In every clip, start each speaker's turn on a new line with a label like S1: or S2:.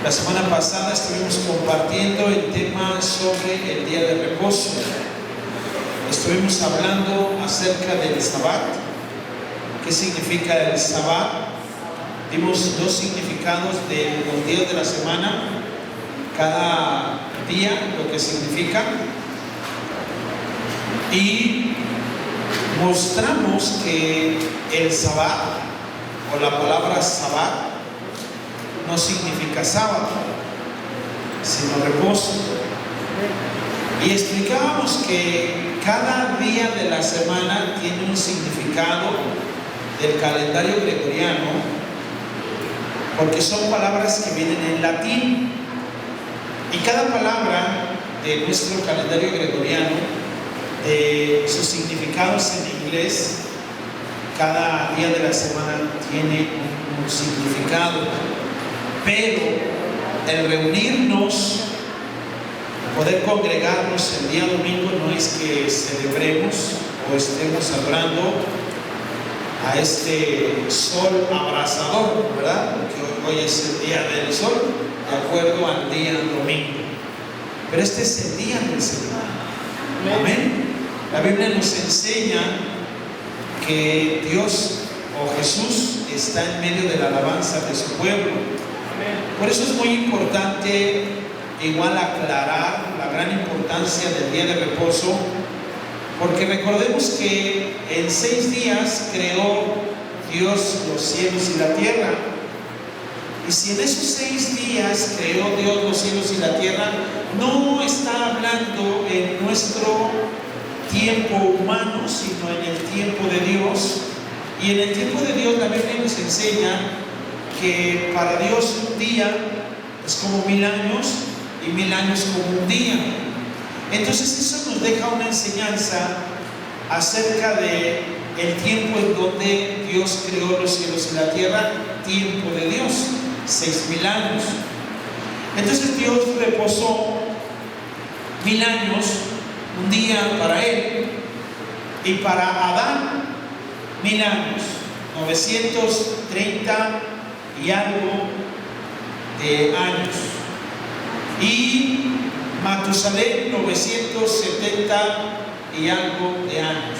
S1: La semana pasada estuvimos compartiendo el tema sobre el día de reposo. Estuvimos hablando acerca del Sabbat. ¿Qué significa el Sabbat? Dimos dos significados de los días de la semana, cada día lo que significa, y mostramos que el Sabbat o la palabra Sabbat no significa sábado, sino reposo. Y explicábamos que cada día de la semana tiene un significado del calendario gregoriano, porque son palabras que vienen en latín, y cada palabra de nuestro calendario gregoriano, de sus significados en inglés, cada día de la semana tiene un significado. Pero el reunirnos, poder congregarnos el día domingo, no es que celebremos o estemos adorando a este sol abrasador, ¿verdad? Porque hoy es el día del sol, de acuerdo al día domingo. Pero este es el día del Señor. Amén. La Biblia nos enseña que Dios o Jesús está en medio de la alabanza de su pueblo. Por eso es muy importante igual aclarar la gran importancia del día de reposo, porque recordemos que en 6 días creó Dios los cielos y la tierra. Y si en esos 6 días creó Dios los cielos y la tierra, no está hablando en nuestro tiempo humano, sino en el tiempo de Dios. Y en el tiempo de Dios la Biblia nos enseña que para Dios un día es como 1000 años y 1000 años como un día. Entonces eso nos deja una enseñanza acerca de el tiempo en donde Dios creó los cielos y la tierra, tiempo de Dios, 6000 años. Entonces Dios reposó 1000 años, un día para él, y para Adán 1000 años, 930 y algo de años, y Matusalén 970 y algo de años.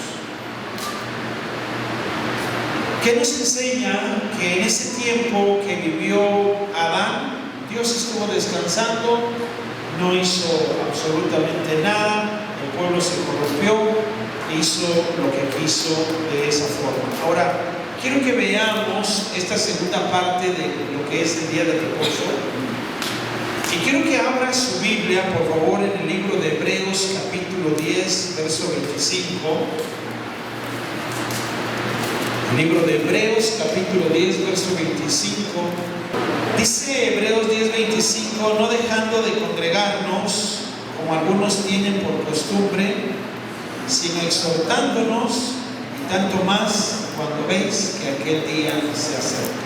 S1: ¿Qué nos enseña? Que en ese tiempo que vivió Adán, Dios estuvo descansando, no hizo absolutamente nada, el pueblo se corrompió, hizo lo que quiso de esa forma. Ahora, quiero que veamos esta segunda parte de lo que es el día de reposo. Y quiero que abra su Biblia, por favor, en el libro de Hebreos, capítulo 10, verso 25. El libro de Hebreos, capítulo 10, verso 25. Dice Hebreos 10, 25, no dejando de congregarnos, como algunos tienen por costumbre, sino exhortándonos, y tanto más cuando veis que aquel día se acerca.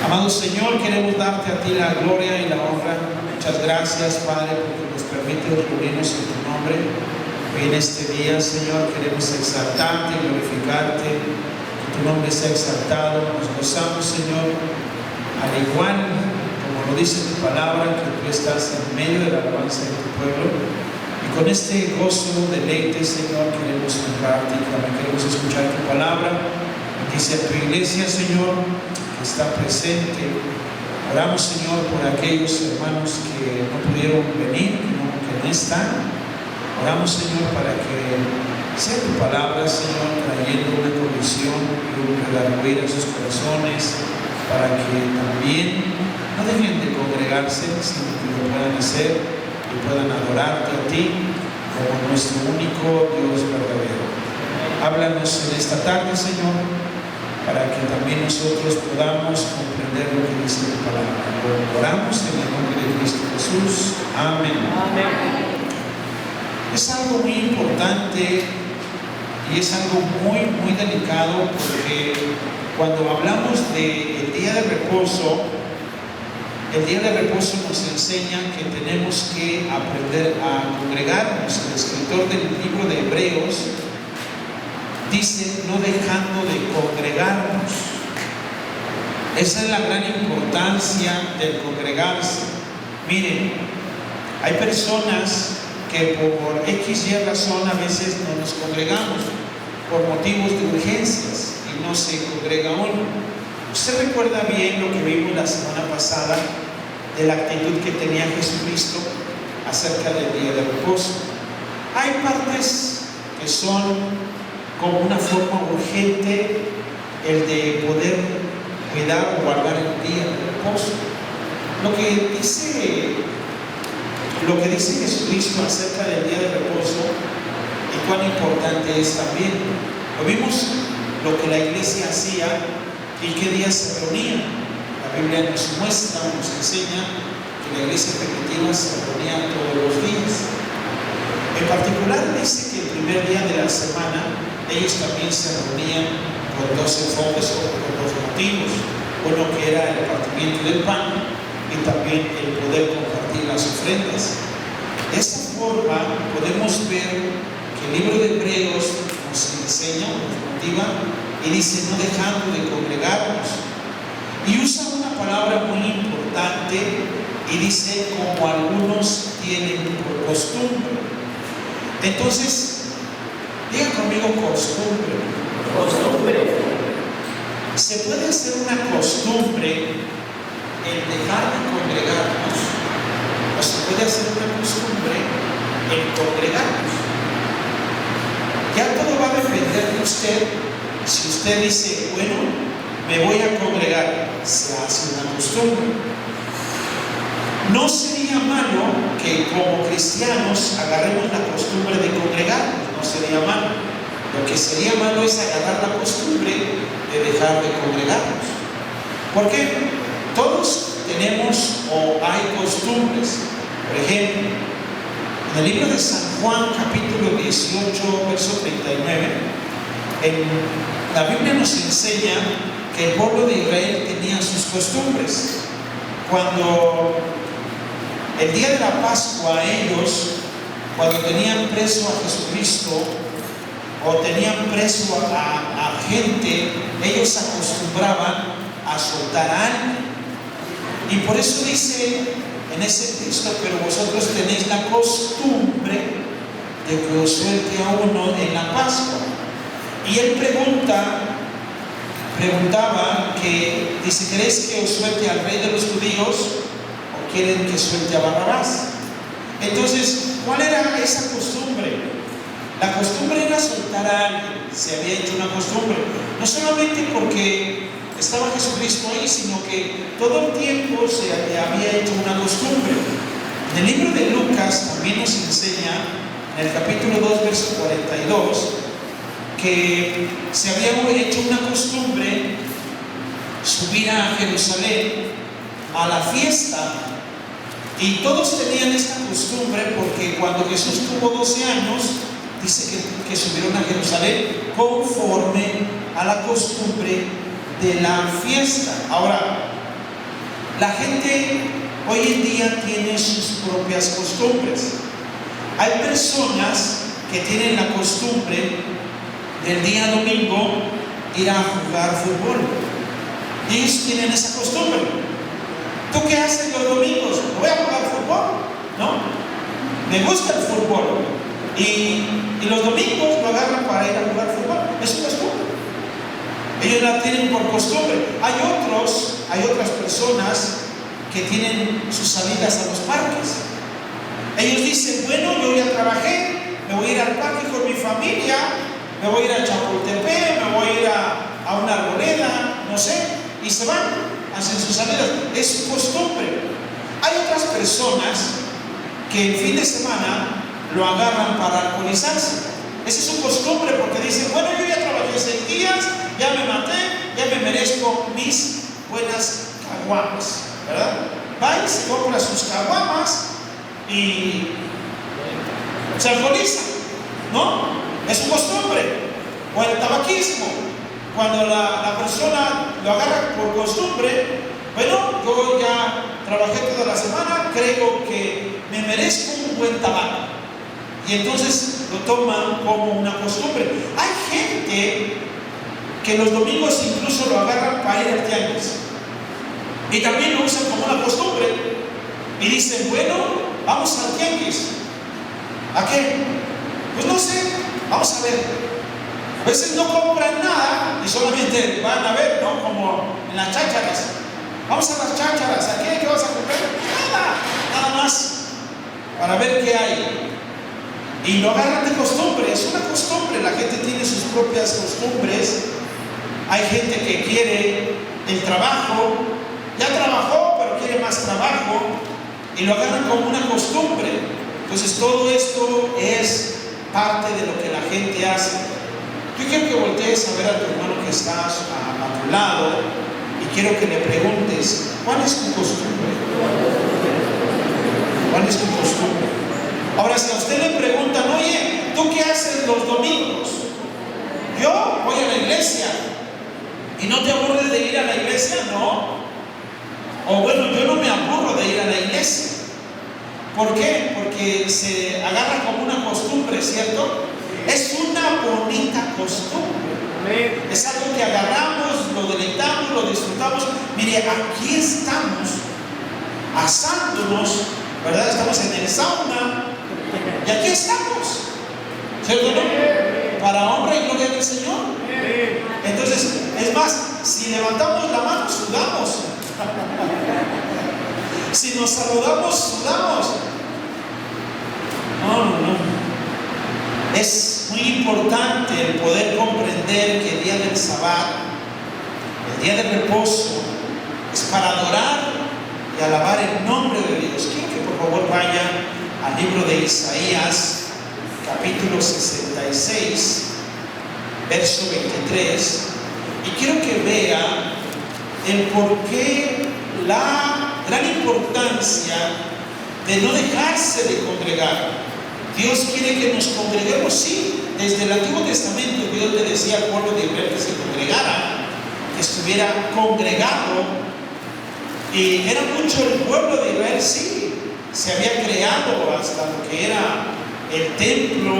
S1: Amado Señor, queremos darte a ti la gloria y la honra. Muchas gracias, Padre, porque nos permite reunirnos en tu nombre. Hoy en este día, Señor, queremos exaltarte y glorificarte, que tu nombre sea exaltado. Nos gozamos, Señor, al igual como lo dice tu palabra, que tú estás en medio de la alabanza de tu pueblo. Y con este gozo, deleite, Señor, queremos honrarte y también queremos escuchar tu palabra. Dice a tu iglesia, Señor, que está presente. Oramos, Señor, por aquellos hermanos que no pudieron venir, que no están. Oramos, Señor, para que sea tu palabra, Señor, trayendo una convicción y un redarguir a sus corazones, para que también no dejen de congregarse, sino que lo puedan hacer y puedan adorarte a ti como nuestro único Dios verdadero. Háblanos en esta tarde, Señor, para que también nosotros podamos comprender lo que dice tu palabra. Oramos en el nombre de Cristo Jesús. Amén. Amén. Es algo muy importante y es algo muy delicado, porque cuando hablamos del día de reposo, el día de reposo nos enseña que tenemos que aprender a congregarnos. El escritor del libro de Hebreos dice, no dejando de congregarnos. Esa es la gran importancia del congregarse. Miren, hay personas que por X y razón a veces no nos congregamos por motivos de urgencias y no se congrega uno. Usted recuerda bien lo que vimos la semana pasada de la actitud que tenía Jesucristo acerca del día de reposo. Hay partes que son como una forma urgente, el de poder cuidar o guardar el día de reposo. Lo que dice Jesucristo acerca del día de reposo y cuán importante es también. Lo vimos lo que la iglesia hacía y qué días se reunían. La Biblia nos muestra, nos enseña que la iglesia primitiva se reunía todos los días. En particular dice que el primer día de la semana ellos también se reunían por dos enfoques o por dos motivos. Uno que era el partimiento del pan y también el poder compartir las ofrendas. De esta forma podemos ver que el libro de Hebreos nos enseña, nos motiva y dice no dejando de congregarnos. Y usa una palabra muy importante y dice como algunos tienen por costumbre. Entonces, diga conmigo costumbre.
S2: Costumbre.
S1: Se puede hacer una costumbre el dejar de congregarnos, o se puede hacer una costumbre el congregarnos. Ya todo va a depender de usted. Si usted dice, bueno, me voy a congregar, se hace una costumbre. No sería malo que como cristianos agarremos la costumbre de congregarnos, no sería malo. Lo que sería malo es agarrar la costumbre de dejar de congregarnos. Porque todos tenemos o hay costumbres. Por ejemplo, en el libro de San Juan, capítulo 18, verso 39, la Biblia nos enseña que el pueblo de Israel tenía sus costumbres. Cuando el día de la Pascua ellos, cuando tenían preso a Jesucristo o tenían preso a gente, ellos acostumbraban a soltar a alguien. Y por eso dice en ese texto, pero vosotros tenéis la costumbre de que os suelte a uno en la Pascua. Y él preguntaba que, dice, ¿queréis que os suelte al rey de los judíos o quieren que suelte a Barrabás? Entonces, ¿cuál era esa costumbre? La costumbre era soltar a alguien. Se había hecho una costumbre, no solamente porque estaba Jesucristo ahí, sino que todo el tiempo se había hecho una costumbre. En el libro de Lucas también nos enseña, en el capítulo 2, verso 42, que se había hecho una costumbre subir a Jerusalén a la fiesta, y todos tenían esta costumbre porque cuando Jesús tuvo 12 años, dice que subieron a Jerusalén conforme a la costumbre de la fiesta. Ahora, la gente hoy en día tiene sus propias costumbres. Hay personas que tienen la costumbre del día domingo ir a jugar fútbol. Ellos tienen esa costumbre. ¿Tú qué haces los domingos? Voy a jugar fútbol, ¿no? Me gusta el fútbol. Y los domingos lo agarran para ir a jugar fútbol. Es una costumbre. Ellos la tienen por costumbre. Hay otras personas que tienen sus salidas a los parques. Ellos dicen, bueno, yo ya trabajé, me voy a ir al parque con mi familia, me voy a ir a Chapultepec, me voy a ir a una arboleda, no sé, y se van, hacen sus salidas. Es su costumbre. Hay otras personas que el fin de semana lo agarran para alcoholizarse. Esa es su costumbre, porque dicen, bueno, yo ya trabajé 6 días, ya me maté, ya me merezco mis buenas caguamas, ¿verdad? Va y se compra sus caguamas y se alcoholiza, ¿no? Es su costumbre. O el tabaquismo, cuando la persona lo agarra por costumbre, bueno, yo ya trabajé toda la semana, creo que me merezco un buen tabaco. Y entonces lo toman como una costumbre. Hay gente que los domingos incluso lo agarran para ir al tianguis. Y también lo usan como una costumbre. Y dicen, bueno, vamos al tianguis. ¿A qué? Pues no sé, vamos a ver. A veces no compran nada y solamente van a ver, ¿no? Como en las chácharas. Vamos a las chácharas. ¿A qué? ¿Qué vas a comprar? Nada más. Para ver qué hay. Y lo agarran de costumbre. Es una costumbre. La gente tiene sus propias costumbres. Hay gente que quiere el trabajo. Ya trabajó, pero quiere más trabajo. Y lo agarran como una costumbre. Entonces todo esto es parte de lo que la gente hace. Yo quiero que voltees a ver a tu hermano que estás a tu lado y quiero que le preguntes, ¿cuál es tu costumbre? ¿Cuál es tu costumbre? Ahora, si a usted le preguntan, oye, ¿tú qué haces los domingos? Yo voy a la iglesia. ¿Y no te aburres de ir a la iglesia? No. O bueno, yo no me aburro de ir a la iglesia. ¿Por qué? Porque se agarra como una costumbre, ¿cierto? Es una bonita costumbre. Es algo que agarramos, lo deleitamos, lo disfrutamos. Mire, aquí estamos asándonos, ¿verdad? Estamos en el sauna y aquí estamos, ¿cierto? ¿No? Para honra y gloria del Señor. Entonces, es más, si levantamos la mano, sudamos. Si nos saludamos, sudamos. No. Es muy importante el poder comprender que el día del Sabbat, el día de reposo, es para adorar y alabar el nombre de Dios. Quiero que por favor vayan al libro de Isaías, capítulo 66, verso 23, y quiero que vean el por qué la gran importancia de no dejarse de congregar. Dios quiere que nos congreguemos, sí. Desde el Antiguo Testamento Dios le decía al pueblo de Israel que se congregara, que estuviera congregado. Y era mucho el pueblo de Israel, sí. Se había creado hasta lo que era el templo,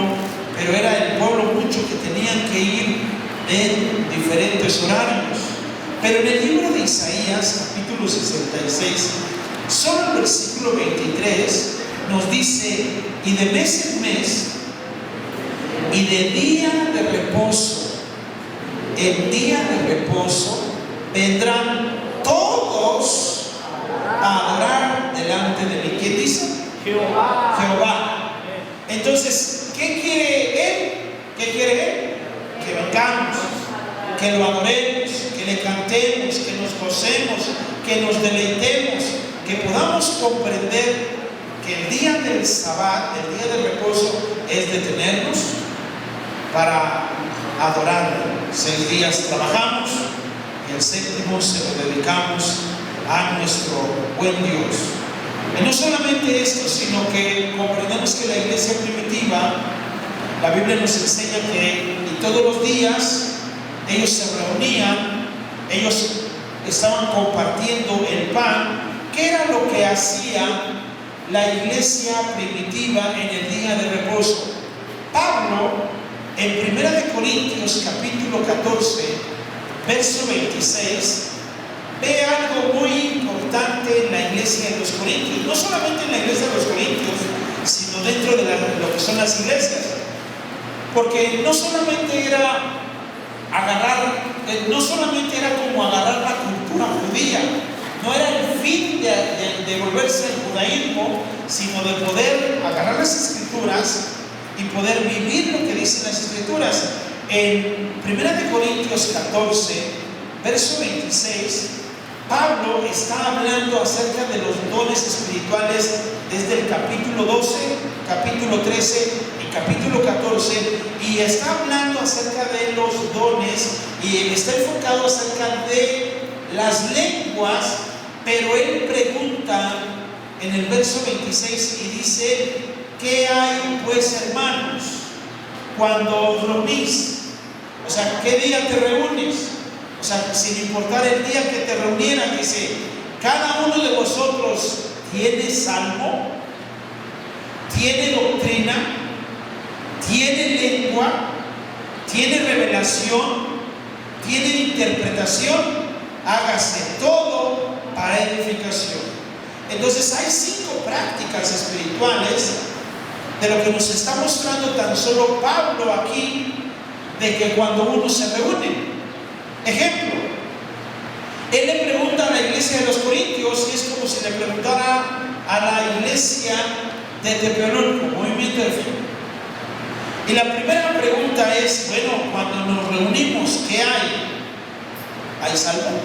S1: pero era el pueblo mucho que tenían que ir en diferentes horarios. Pero en el libro de Isaías, capítulo 66, solo el versículo 23 nos dice, y de mes en mes, y de día de reposo, en día de reposo, vendrán todos a adorar delante de mí. ¿Quién dice? Jehová. Entonces, ¿qué quiere Él? ¿Qué quiere Él? Que vengamos, que lo adoremos, que le cantemos, que nos gocemos, que nos deleitemos, que podamos comprender que el día del Sabbat, el día del reposo, es detenernos para adorar. 6 días trabajamos y el séptimo se lo dedicamos a nuestro buen Dios. Y no solamente esto, sino que comprendemos que la iglesia primitiva, la Biblia nos enseña que todos los días ellos se reunían, ellos estaban compartiendo el pan. ¿Qué era lo que hacía la iglesia primitiva en el día de reposo? Pablo, en 1 Corintios capítulo 14, verso 26, ve algo muy importante en la iglesia de los Corintios. No solamente en la iglesia de los Corintios, sino dentro de lo que son las iglesias. Porque no solamente era como agarrar la cultura judía. No era el fin de volverse al judaísmo, sino de poder agarrar las escrituras y poder vivir lo que dicen las escrituras. En 1 Corintios 14, verso 26, Pablo está hablando acerca de los dones espirituales desde el capítulo 12, capítulo 13 y capítulo 14, y está hablando acerca de los dones y está enfocado acerca de las lenguas. Pero él pregunta en el verso 26 y dice, ¿qué hay pues, hermanos, cuando os reunís? O sea, ¿qué día te reúnes? O sea, sin importar el día que te reunieran, dice, cada uno de vosotros tiene salmo, tiene doctrina, tiene lengua, tiene revelación, tiene interpretación. Hágase todo para edificación. Entonces hay 5 prácticas espirituales de lo que nos está mostrando tan solo Pablo aquí, de que cuando uno se reúne. Ejemplo, él le pregunta a la iglesia de los Corintios, y es como si le preguntara a la iglesia de Tepeololco, Movimiento de Fe. Y la primera pregunta es, bueno, cuando nos reunimos, ¿qué hay? ¿Hay salmo?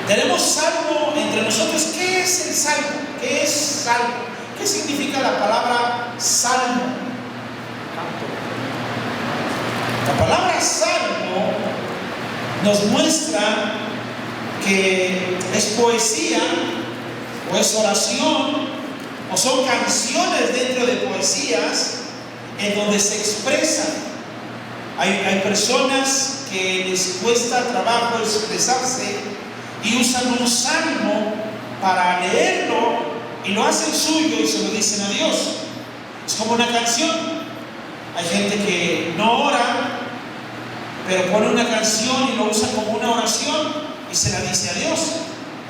S1: Tenemos salmo entre nosotros. ¿Qué es el salmo? ¿Qué es salmo? ¿Qué significa la palabra salmo? La palabra salmo nos muestra que es poesía, o es oración, o son canciones dentro de poesías en donde se expresan. Hay personas que les cuesta trabajo expresarse y usan un salmo para leerlo y lo hacen suyo y se lo dicen a Dios. Es como una canción. Hay gente que no ora, pero pone una canción y lo usa como una oración y se la dice a Dios.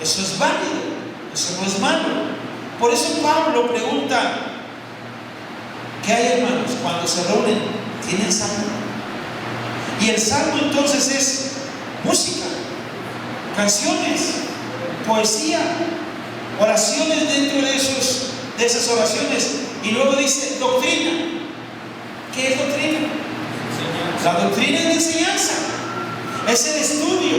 S1: Eso es válido, eso no es malo. Por eso Pablo pregunta, ¿qué hay, hermanos? Cuando se reúnen, ¿tienen salmo? Y el salmo entonces es música, canciones, poesía, oraciones dentro de esas oraciones. Y luego dice doctrina. ¿Qué es doctrina? La doctrina es la enseñanza, es el estudio,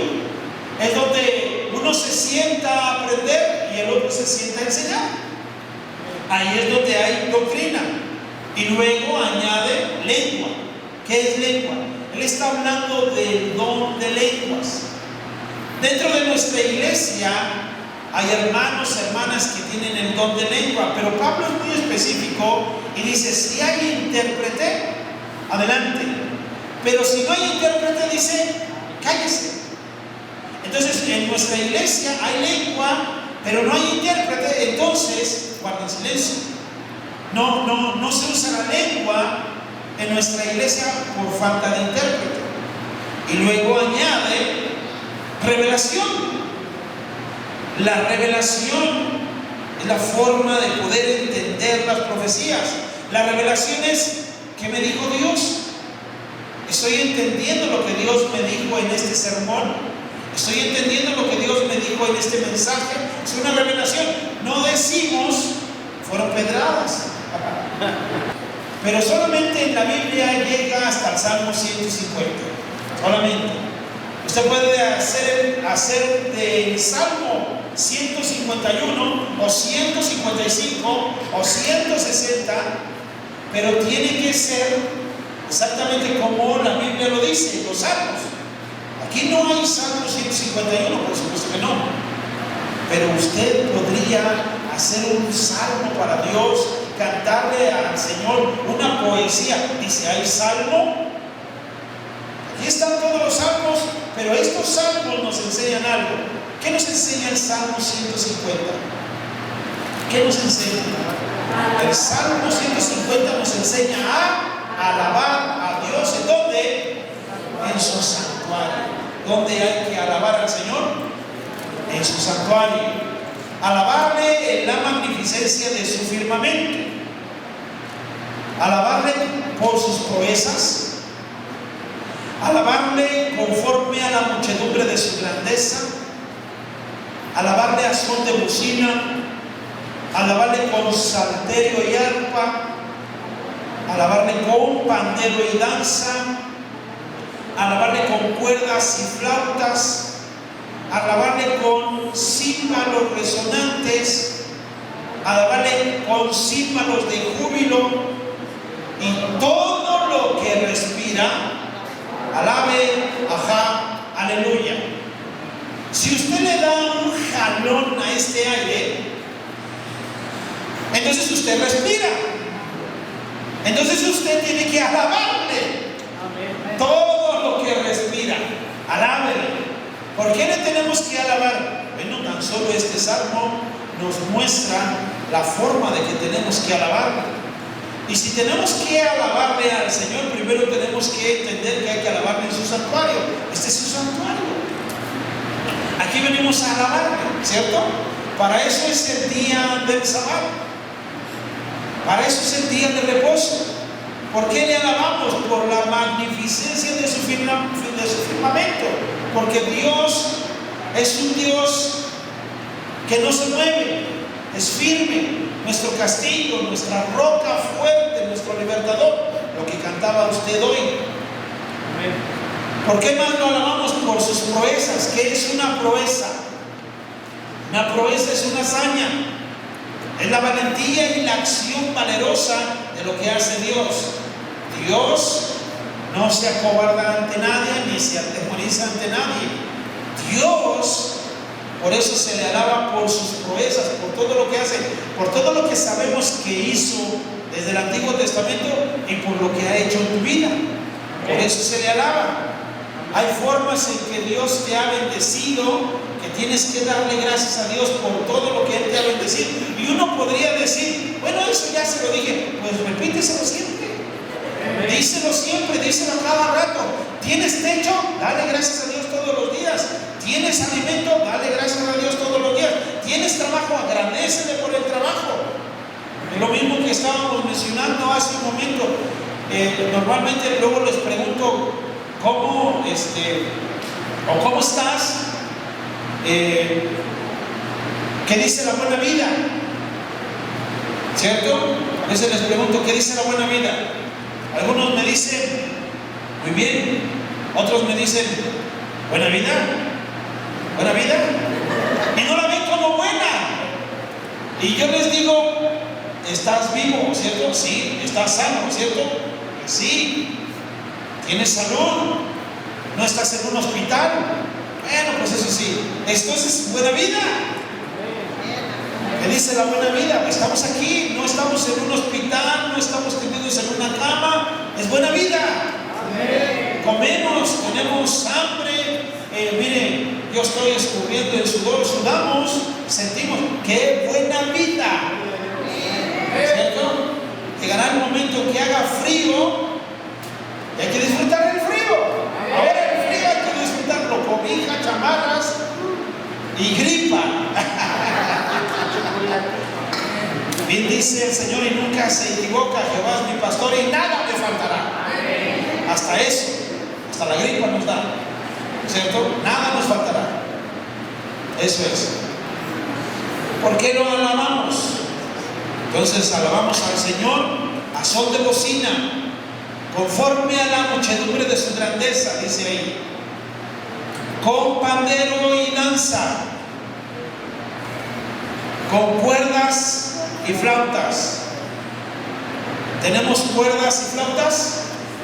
S1: es donde uno se sienta a aprender y el otro se sienta a enseñar. Ahí es donde hay doctrina. Y luego añade lengua. ¿Qué es lengua? Él está hablando del don de lenguas. Dentro de nuestra iglesia hay hermanos, hermanas que tienen el don de lengua, pero Pablo es muy específico y dice, si hay intérprete, adelante. Pero si no hay intérprete, dice, cállese. Entonces, en nuestra iglesia hay lengua, pero no hay intérprete, entonces guarden silencio. No se usa la lengua en nuestra iglesia por falta de intérprete. Y luego añade revelación. La revelación es la forma de poder entender las profecías. La revelación es, ¿qué me dijo Dios? Estoy entendiendo lo que Dios me dijo en este sermón. Estoy entendiendo lo que Dios me dijo en este mensaje. Es una revelación. No decimos, fueron pedradas. Pero solamente en la Biblia llega hasta el Salmo 150. Solamente. Usted puede hacer del Salmo 151 o 155 o 160, pero tiene que ser exactamente como la Biblia lo dice, los salmos. Aquí no hay Salmo 151, por supuesto que no. Pero usted podría hacer un salmo para Dios, cantarle al Señor una poesía. Dice, ¿hay salmo? Aquí están todos los salmos, pero estos salmos nos enseñan algo. ¿Qué nos enseña el Salmo 150? ¿Qué nos enseña? El Salmo 150 nos enseña a alabar a Dios. ¿En dónde? En su santuario. ¿Dónde hay que alabar al Señor? En su santuario. Alabarle en la magnificencia de su firmamento. Alabarle por sus proezas. Alabarle conforme a la muchedumbre de su grandeza. Alabarle a son de bocina. Alabarle con salterio y arpa. Alabarle con pandero y danza. Alabarle con cuerdas y flautas. Alabarle con címbalos resonantes. Alabarle con címbalos de júbilo. Y todo lo que respira, alabe, ajá, aleluya. Si usted le da un jalón a este aire, entonces usted respira. Entonces usted tiene que alabarle. Todo lo que respira, alábele. ¿Por qué le tenemos que alabar? Bueno, tan solo este salmo nos muestra la forma de que tenemos que alabarle. Y si tenemos que alabarle al Señor, primero tenemos que entender que hay que alabarle en su santuario. Este es su santuario. Aquí venimos a alabarle, ¿cierto? Para eso es el día del sábado. Para eso es el día de reposo. ¿Por qué le alabamos? Por la magnificencia de su firmamento. Porque Dios es un Dios que no se mueve, es firme, nuestro castillo, nuestra roca fuerte, nuestro libertador, lo que cantaba usted hoy. Amén. ¿Por qué más lo alabamos? Por sus proezas. ¿Qué es una proeza? Una proeza es una hazaña, es la valentía y la acción valerosa de lo que hace Dios. Dios no se acobarda ante nadie, ni se atemoriza ante nadie. Dios, por eso se le alaba por sus proezas, por todo lo que hace, por todo lo que sabemos que hizo desde el Antiguo Testamento y por lo que ha hecho en tu vida. Por eso se le alaba. Hay formas en que Dios te ha bendecido, que tienes que darle gracias a Dios por todo lo que Él te ha bendecido. Y uno podría decir, bueno, eso ya se lo dije. Pues repíteselo siempre. Díselo siempre, díselo cada rato. ¿Tienes techo? Dale gracias a Dios todos los días. ¿Tienes alimento? Dale gracias a Dios todos los días. ¿Tienes trabajo? Agradécele por el trabajo. Es lo mismo que estábamos mencionando hace un momento. Normalmente luego les pregunto cómo estás. ¿Qué dice la buena vida? ¿Cierto? A veces les pregunto, ¿qué dice la buena vida? Algunos me dicen, muy bien. Otros me dicen, ¿buena vida? ¿Buena vida? Y no la ven como buena. Y yo les digo, ¿estás vivo? ¿Cierto? Sí. ¿Estás sano? ¿Cierto? Sí. ¿Tienes salud? ¿No estás en un hospital? Bueno, pues eso sí. Entonces, buena vida. ¿Qué dice la buena vida? Estamos aquí, no estamos en un hospital, no estamos tendidos en una cama. Es buena vida. Comemos, tenemos hambre. Miren, yo estoy escurriendo el sudor, sudamos, sentimos. ¡Qué buena vida! ¿Cierto? Llegará el momento que haga frío y hay que disfrutar del frío. Ahora el frío hay que disfrutarlo, cobija, chamarras y gripa. Bien dice el Señor y nunca se equivoca, Jehová es mi pastor y nada me faltará. Hasta eso, hasta la gripa nos da, ¿cierto? Nada nos faltará. Eso es. ¿Por qué lo alabamos? Entonces alabamos al Señor a son de bocina, conforme a la muchedumbre de su grandeza, dice ahí, con pandero y danza, con cuerdas y flautas. ¿Tenemos cuerdas y flautas?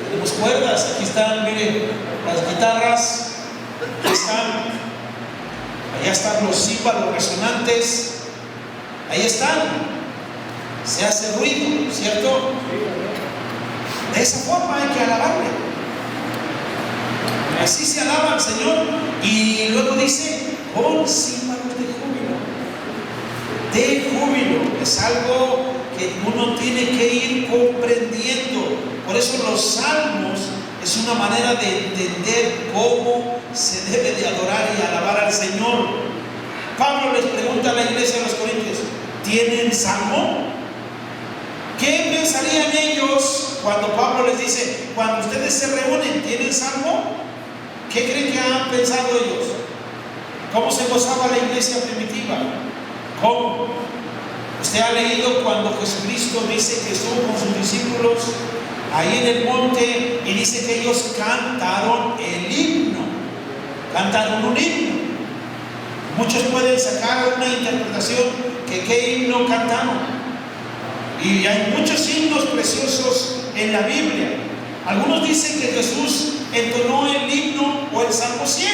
S1: Tenemos cuerdas. Aquí están, miren, las guitarras. Aquí están. Allá están los címbalos resonantes. Ahí están. Se hace ruido, ¿cierto? De esa forma hay que alabarle. Así se alaba al Señor. Y luego dice, con címbalos de júbilo. Es algo que uno tiene que ir comprendiendo. Por eso los salmos es una manera de entender cómo se debe de adorar y alabar al Señor. Pablo les pregunta a la iglesia de los Corintios, ¿tienen salmo? ¿Qué pensarían ellos cuando Pablo les dice, cuando ustedes se reúnen, ¿tienen salmo? ¿Qué creen que han pensado ellos? ¿Cómo se gozaba la iglesia primitiva? ¿Cómo? Usted ha leído cuando Jesucristo dice que estuvo con sus discípulos ahí en el monte y dice que ellos cantaron el himno. Cantaron un himno. Muchos pueden sacar una interpretación que qué himno cantaron. Y hay muchos himnos preciosos en la Biblia. Algunos dicen que Jesús entonó el himno o el Salmo 100.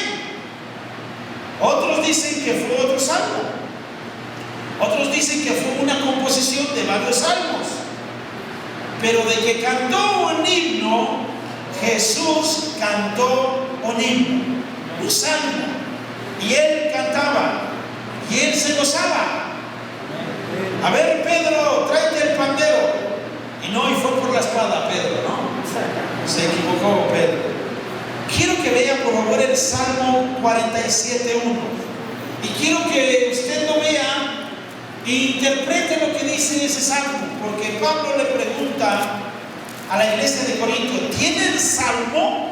S1: Otros dicen que fue otro salmo. Otros dicen que fue una composición de varios salmos. Pero de que cantó un himno, Jesús cantó un himno, un salmo. Y él cantaba, y él se gozaba. A ver, Pedro, tráete el pandero. Y no, y fue por la espada, Pedro, ¿no? Se equivocó Pedro. Quiero que vea por favor el Salmo 47:1. Y quiero que usted lo vea e interprete lo que dice ese salmo, porque Pablo le pregunta a la iglesia de Corinto: ¿tienen salmo?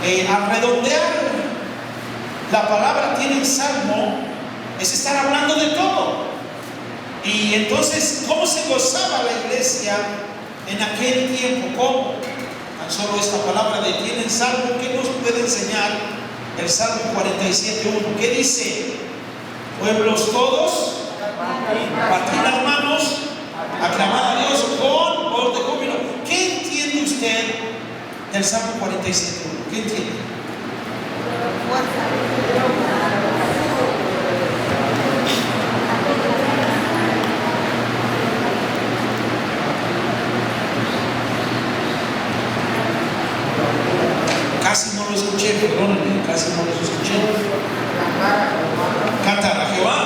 S1: Al redondear la palabra "tienen salmo" es estar hablando de todo. Y entonces, ¿cómo se gozaba la iglesia en aquel tiempo? ¿Cómo? Tan solo esta palabra de "tienen salmo", ¿qué nos puede enseñar el Salmo 47:1? ¿Qué dice? Pueblos todos, partid las manos, aclamad a Dios con voz de júbilo. ¿Qué entiende usted del Salmo 47:1? ¿Qué entiende? Casi no lo escuché, perdónenme, casi no lo escuché. Cantar a Jehová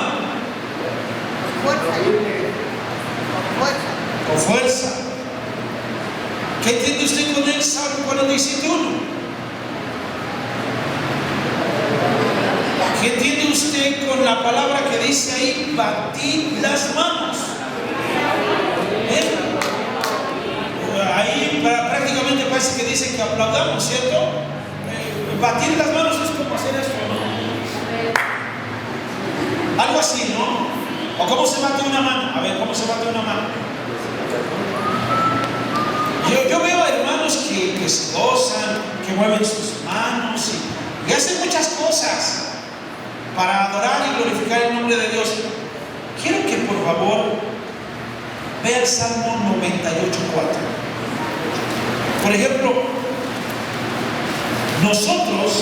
S1: con fuerza. ¿Qué entiende usted con el Salmo 47:1? ¿Qué entiende usted con la palabra que dice ahí "batid las manos"? Ahí prácticamente parece que dice que aplaudamos, ¿cierto? Batir las manos es como hacer esto, ¿no? Algo así, ¿no? ¿O cómo se bate una mano? A ver, ¿cómo se bate una mano? Yo veo a hermanos que se gozan, que mueven sus manos y hacen muchas cosas para adorar y glorificar el nombre de Dios. Quiero que por favor vea el Salmo 98:4. Por ejemplo, nosotros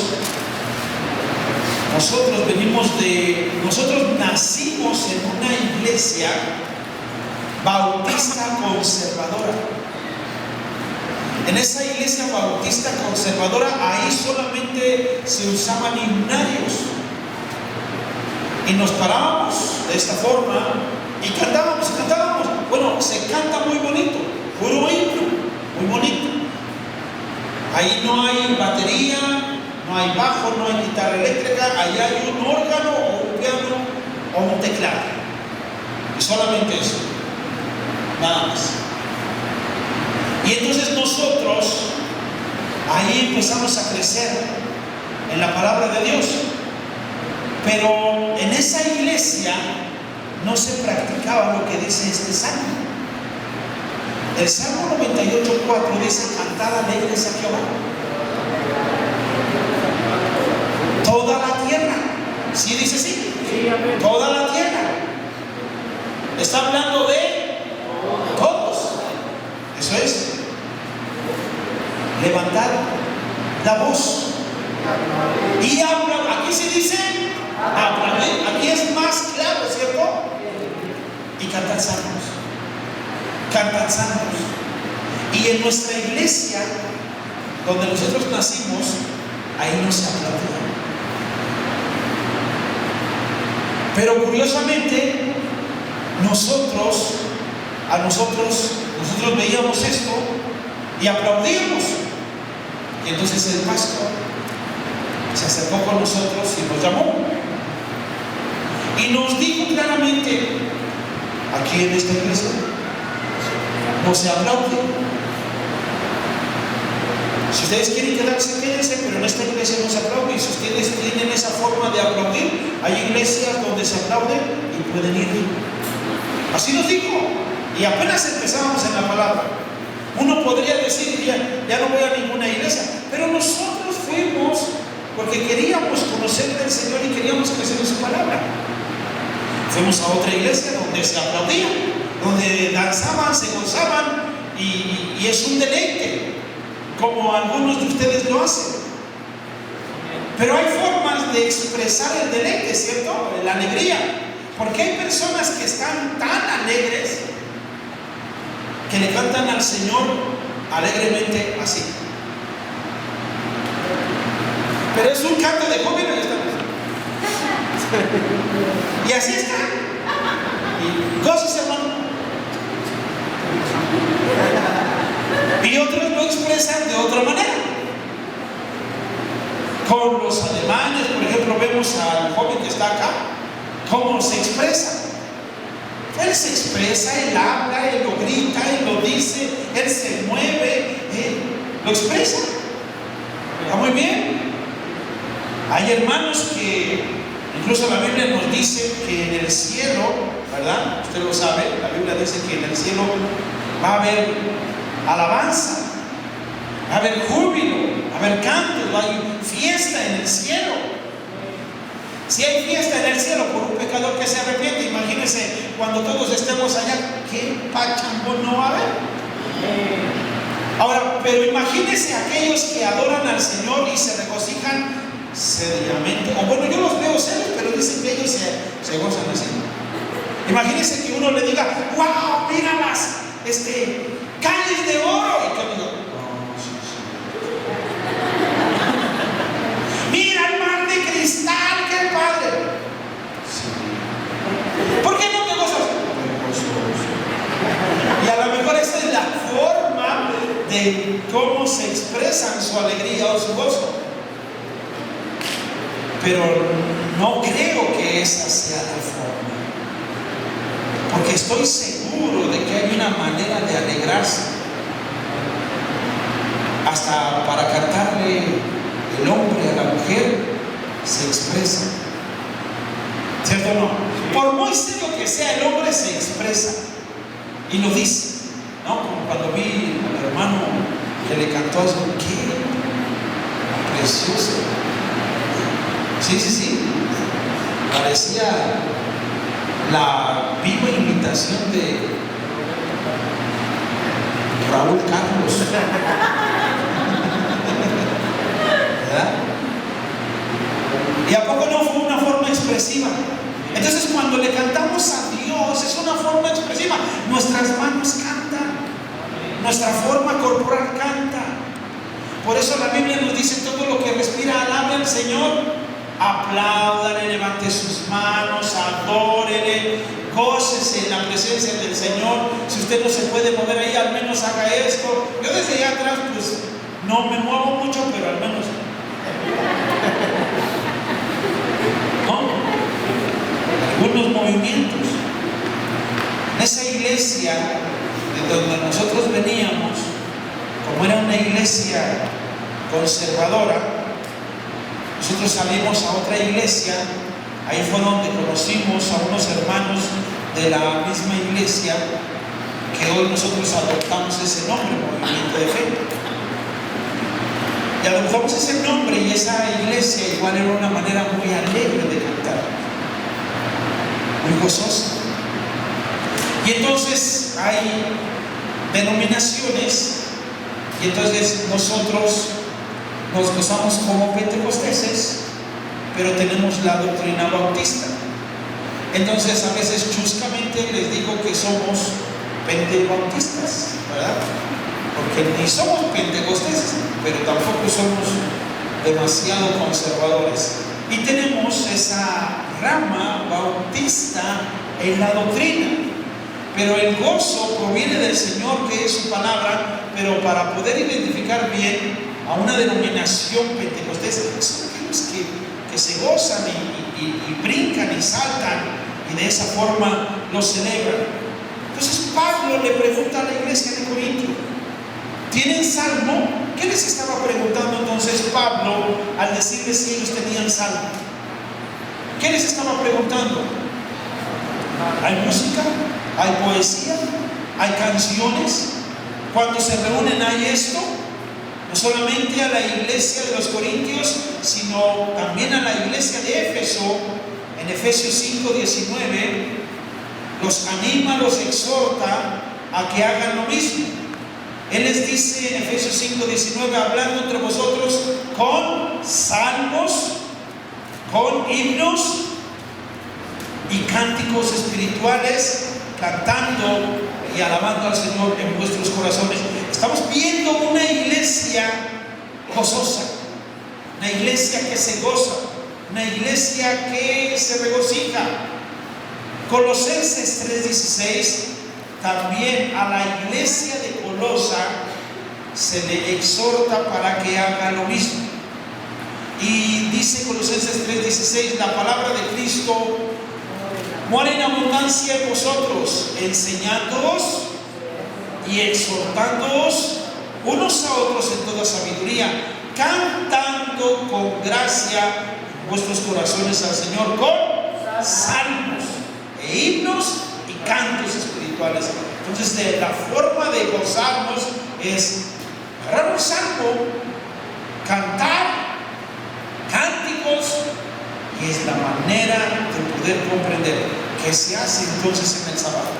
S1: nacimos en una iglesia bautista conservadora. En esa iglesia bautista conservadora, ahí solamente se usaban himnarios. Y nos parábamos de esta forma y cantábamos. Bueno, se canta muy bonito, puro himno, muy bonito. Ahí no hay batería, no hay bajo, no hay guitarra eléctrica, ahí hay un órgano o un piano o un teclado. Y solamente eso, nada más. Y entonces nosotros ahí empezamos a crecer en la palabra de Dios. Pero en esa iglesia no se practicaba lo que dice este salmo. El Salmo 98:4 dice: cantad alegres a Jehová toda la tierra. ¿Sí dice así? Sí, toda la tierra. Está hablando de todos. Eso es. Levantar la voz y hablar. Aquí se dice aplaudir. Aquí es más claro, ¿cierto? Y cantar salmos. Cantar salmos. Y en nuestra iglesia, donde nosotros nacimos, ahí no se aplaudía. Pero curiosamente, nosotros veíamos esto y aplaudíamos. Y entonces el pastor se acercó con nosotros y nos llamó y nos dijo claramente: aquí en esta iglesia no se aplaude. Si ustedes quieren quedarse, quédense, pero en esta iglesia no se aplaude. Y si ustedes tienen esa forma de aplaudir, hay iglesias donde se aplaude y pueden ir. Así nos dijo. Y apenas empezábamos en la palabra. Uno podría decir: ya no voy a ninguna iglesia. Pero nosotros fuimos porque queríamos conocer del Señor y queríamos crecer en su palabra. Fuimos a otra iglesia donde se aplaudía, donde danzaban, se gozaban, y es un deleite, como algunos de ustedes lo hacen. Pero hay formas de expresar el deleite, ¿cierto? La alegría. Porque hay personas que están tan alegres que le cantan al Señor alegremente así. Pero es un canto de júbilo y está. Y así está. Y goces, hermano. Y otros lo expresan de otra manera. con los alemanes. Por ejemplo, vemos al joven que está acá, cómo se expresa. Él se expresa, él habla, él lo grita, él lo dice, él se mueve, él lo expresa. Está muy bien. Hay hermanos que, incluso la Biblia nos dice que en el cielo, ¿verdad? Usted lo sabe, la Biblia dice que en el cielo va a haber alabanza, va a haber júbilo, va a haber cantos, va a haber fiesta en el cielo. Si hay fiesta en el cielo por un pecador que se arrepiente, imagínense cuando todos estemos allá, ¿qué pachambón no va a haber? Ahora, pero imagínense aquellos que adoran al Señor y se regocijan seriamente. O bueno, yo los veo serios, pero dicen que ellos se gozan así. Imagínense que uno le diga, wow, mira las calles de oro. Y que diga, oh, sí, sí. Mira el mar de cristal, qué padre. Sí. ¿Por qué no te gozas? Y a lo mejor esa es la forma de cómo se expresan su alegría o su gozo. Pero no creo que esa sea la forma, porque estoy seguro de que hay una manera de alegrarse, hasta para cantarle el hombre a la mujer se expresa, ¿cierto o no? Por muy serio que sea, el hombre se expresa y lo dice, ¿no? Como cuando vi al hermano que le cantó a su, qué precioso. Sí. Parecía la viva imitación de Raúl Carlos. ¿Verdad? ¿Y a poco no fue una forma expresiva? Entonces, cuando le cantamos a Dios, es una forma expresiva. Nuestras manos cantan, nuestra forma corporal canta. Por eso la Biblia nos dice: todo lo que respira, alabe al Señor. Apláudale, levante sus manos, adórele, gócese en la presencia del Señor. Si usted no se puede mover ahí, al menos haga esto. Yo desde allá atrás, pues no me muevo mucho, pero al menos ¿no? Algunos movimientos. En esa iglesia de donde nosotros veníamos, como era una iglesia conservadora, nosotros salimos a otra iglesia. Ahí fue donde conocimos a unos hermanos de la misma iglesia, que hoy nosotros adoptamos ese nombre, Movimiento de Fe. Y adoptamos ese nombre, y esa iglesia igual era una manera muy alegre de cantar, muy gozosa. Y entonces hay denominaciones, y entonces nosotros nos gozamos como pentecosteses, pero tenemos la doctrina bautista. Entonces a veces chuscamente les digo que somos pentecostistas, ¿verdad? Porque ni somos pentecosteses, pero tampoco somos demasiado conservadores. Y tenemos esa rama bautista en la doctrina. Pero el gozo proviene del Señor, que es su palabra. Pero para poder identificar bien a una denominación pentecostés, son aquellos que se gozan y brincan y saltan, y de esa forma lo celebran. Entonces Pablo le pregunta a la iglesia de Corinto: ¿tienen salmo? ¿Qué les estaba preguntando entonces Pablo al decirles si ellos tenían salmo? ¿Qué les estaba preguntando? ¿Hay música? ¿Hay poesía? ¿Hay canciones? Cuando se reúnen hay esto. No solamente a la iglesia de los Corintios, sino también a la iglesia de Éfeso. En Efesios 5:19 los anima, los exhorta a que hagan lo mismo. Él les dice en Efesios 5:19: hablando entre vosotros con salmos, con himnos y cánticos espirituales, cantando y alabando al Señor en vuestros corazones. Estamos viendo una iglesia gozosa, una iglesia que se goza, una iglesia que se regocija. Colosenses 3:16, también a la iglesia de Colosa se le exhorta para que haga lo mismo. Y dice Colosenses 3:16, la palabra de Cristo mora en abundancia en vosotros, enseñándoos y exhortándoos unos a otros en toda sabiduría, cantando con gracia vuestros corazones al Señor con salmos e himnos y cantos espirituales. Entonces, la forma de gozarnos es agarrar un salmo, cantar cánticos, y es la manera de poder comprender qué se hace entonces en el sábado.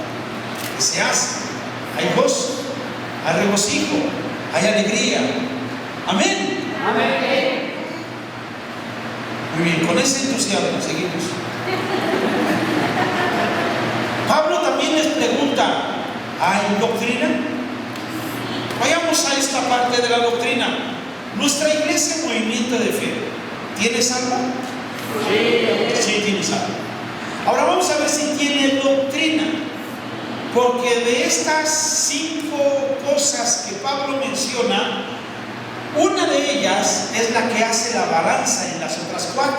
S1: ¿Qué se hace? Hay gozo, hay regocijo, hay alegría. Amén.
S2: Amén.
S1: Muy bien, con ese entusiasmo seguimos. Pablo también les pregunta, ¿hay doctrina? Vayamos a esta parte de la doctrina. Nuestra iglesia Movimiento de Fe, ¿tiene salva? Sí, tiene salva. Ahora vamos a ver si tiene doctrina, porque de estas 5 cosas que Pablo menciona, una de ellas es la que hace la balanza en las otras 4.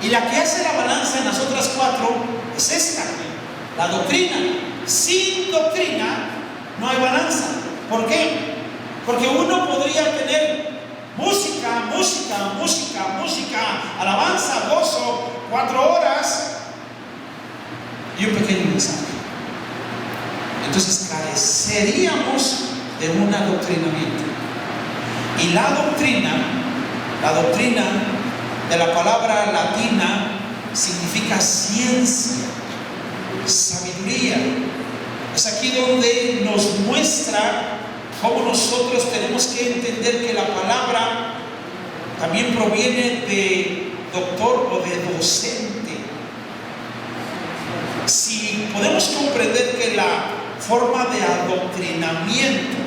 S1: Y la que hace la balanza en las otras 4 es esta, la doctrina. Sin doctrina no hay balanza. ¿Por qué? Porque uno podría tener música, alabanza, gozo, 4 horas y un pequeño mensaje. Entonces careceríamos de un adoctrinamiento. Y la doctrina de la palabra latina significa ciencia, sabiduría. Es aquí donde nos muestra cómo nosotros tenemos que entender que la palabra también proviene de doctor o de docente. Si podemos comprender que la forma de adoctrinamiento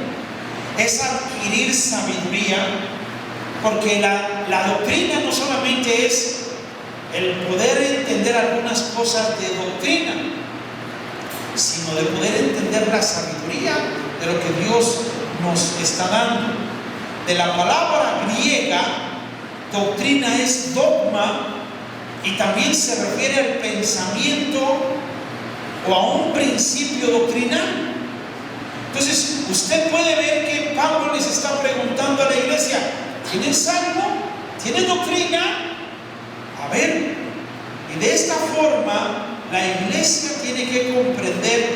S1: es adquirir sabiduría, porque la doctrina no solamente es el poder entender algunas cosas de doctrina, sino de poder entender la sabiduría de lo que Dios nos está dando. De la palabra griega, doctrina es dogma, y también se refiere al pensamiento o a un principio doctrinal. Entonces, usted puede ver que Pablo les está preguntando a la iglesia, ¿tienen salvo? ¿Tienen doctrina? A ver, y de esta forma la iglesia tiene que comprender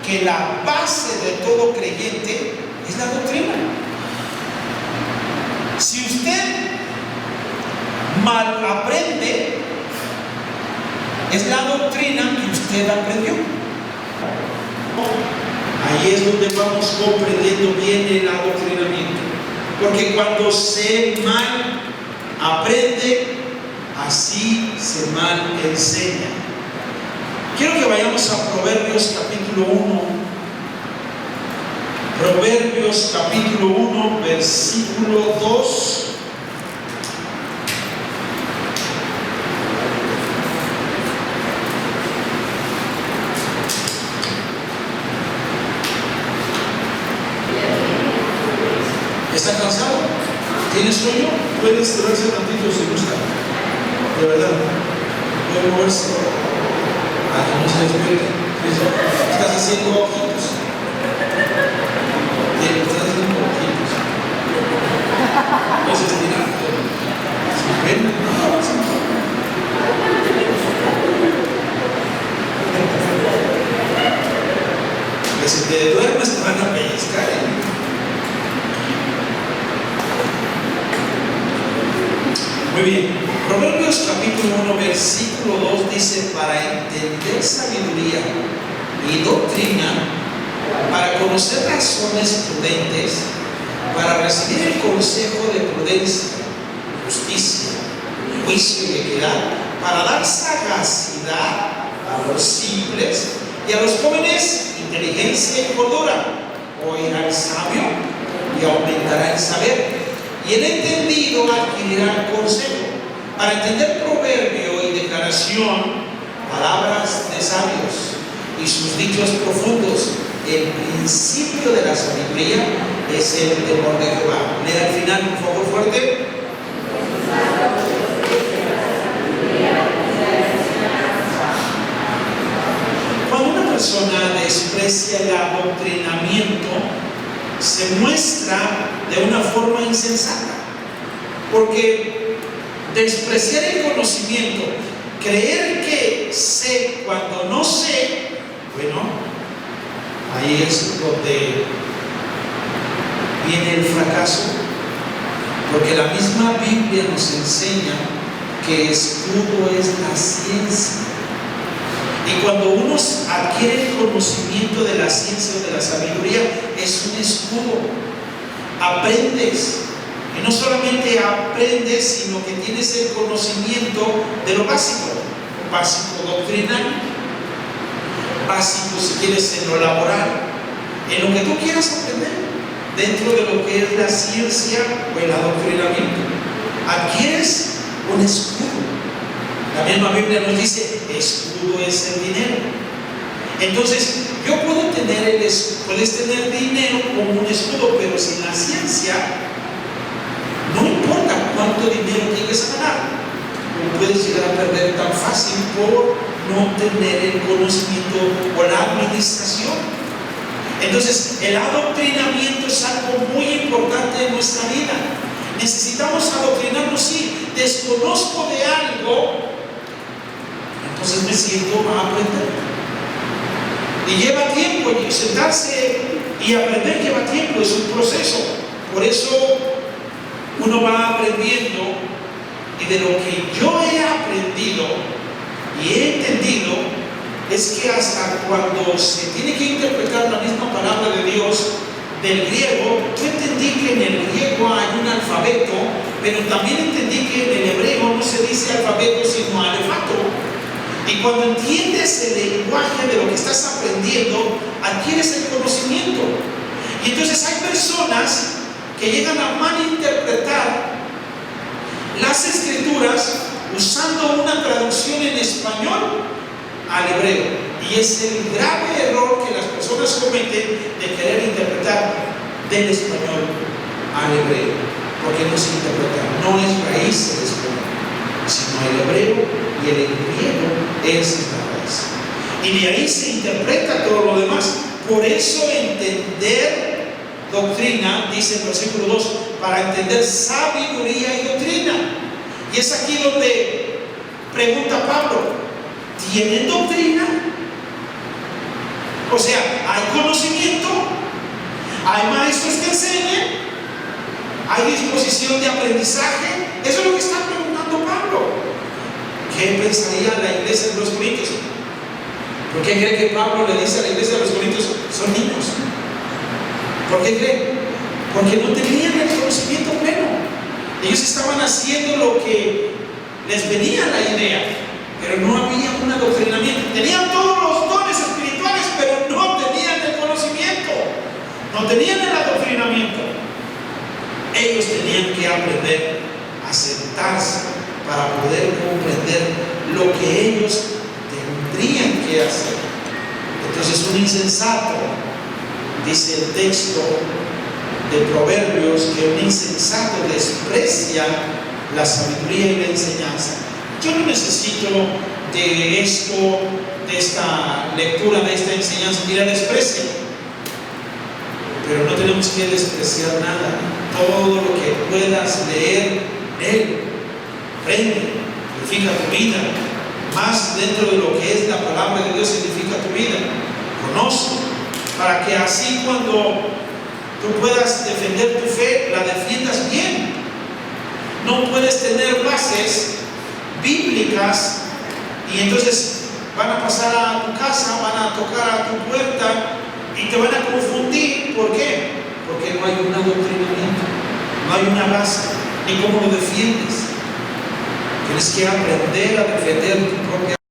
S1: que la base de todo creyente es la doctrina. Si usted mal aprende, es la doctrina que usted aprendió. Ahí es donde vamos comprendiendo bien el adoctrinamiento. Porque cuando se mal aprende, así se mal enseña. Quiero que vayamos a Proverbios capítulo 1. Proverbios capítulo 1, versículo 2. ¿Está cansado? ¿Tiene sueño? Puede estirarse tantito si gusta. De verdad. Puede moverse. Ah, que no se despierte. Estás haciendo ojitos. Bien, estás haciendo ojitos. No se estira. ¿Ven? Que si te duermes te van a pellizcar, Muy bien, Proverbios capítulo 1, versículo 2 dice, para entender sabiduría y doctrina, para conocer razones prudentes, para recibir el consejo de prudencia, justicia, juicio y equidad, para dar sagacidad a los simples y a los jóvenes inteligencia y cordura. Oirá el sabio y aumentará el saber, y el entendido adquirirá consejo. Para entender proverbio y declaración, palabras de sabios y sus dichos profundos, el principio de la sabiduría es el temor de Jehová. Lea al final, un poco fuerte. persona desprecia el adoctrinamiento, se muestra de una forma insensata. Porque despreciar el conocimiento, creer que sé cuando no sé, bueno, ahí es donde viene el fracaso. Porque la misma Biblia nos enseña que escudo es la ciencia. Y cuando uno adquiere el conocimiento de la ciencia o de la sabiduría, es un escudo. Aprendes. Y no solamente aprendes, sino que tienes el conocimiento de lo básico. Básico doctrinal. Básico, si quieres, en lo laboral. En lo que tú quieras aprender. Dentro de lo que es la ciencia o el adoctrinamiento. Adquieres un escudo. La misma Biblia nos dice, escudo es el dinero. Entonces, yo puedo tener puedes tener dinero como un escudo, pero sin la ciencia, no importa cuánto dinero llegues a ganar, lo puedes llegar a perder tan fácil por no tener el conocimiento o la administración. Entonces, el adoctrinamiento es algo muy importante en nuestra vida. Necesitamos adoctrinarnos, sí. Desconozco de algo, entonces me siento a aprender. Y lleva tiempo, y sentarse y aprender lleva tiempo, es un proceso. Por eso uno va aprendiendo, y de lo que yo he aprendido y he entendido, es que hasta cuando se tiene que interpretar la misma palabra de Dios del griego, yo entendí que en el griego hay un alfabeto, pero también entendí que en el hebreo no se dice alfabeto sino alefato. Y cuando entiendes el lenguaje de lo que estás aprendiendo, adquieres el conocimiento. Y entonces hay personas que llegan a malinterpretar las escrituras usando una traducción en español al hebreo. Y es el grave error que las personas cometen de querer interpretar del español al hebreo, porque no se interpreta, no es raíz el español, sino el hebreo, y el griego es la raíz. Y de ahí se interpreta todo lo demás. Por eso entender doctrina, dice el versículo 2, para entender sabiduría y doctrina. Y es aquí donde pregunta Pablo, ¿tienen doctrina? O sea, ¿hay conocimiento? ¿Hay maestros que enseñen? ¿Hay disposición de aprendizaje? Eso es lo que está preguntando Pablo. ¿Qué pensaría la iglesia de los Corintios? ¿Por qué cree que Pablo le dice a la iglesia de los Corintios, son niños? ¿Por qué cree? Porque no tenían el conocimiento pleno. Ellos estaban haciendo lo que les venía la idea, pero no había un adoctrinamiento. Tenían todos los dones espirituales, pero no tenían el conocimiento, no tenían el adoctrinamiento. Ellos tenían que aprender a sentarse para poder comprender lo que ellos tendrían que hacer. Entonces, un insensato, dice el texto de Proverbios, que un insensato desprecia la sabiduría y la enseñanza. Yo no necesito de esto, de esta lectura, de esta enseñanza, que la desprecie. Pero no tenemos que despreciar nada. Todo lo que puedas leer, lee, aprende, edifica tu vida. Más dentro de lo que es la palabra de Dios, edifica tu vida. Conoce, para que así cuando tú puedas defender tu fe, la defiendas bien. No puedes tener bases bíblicas y entonces van a pasar a tu casa, van a tocar a tu puerta y te van a confundir. ¿Por qué? Porque no hay un adoctrinamiento, no hay una base, ni cómo lo defiendes. Tienes que aprender a defender tu propia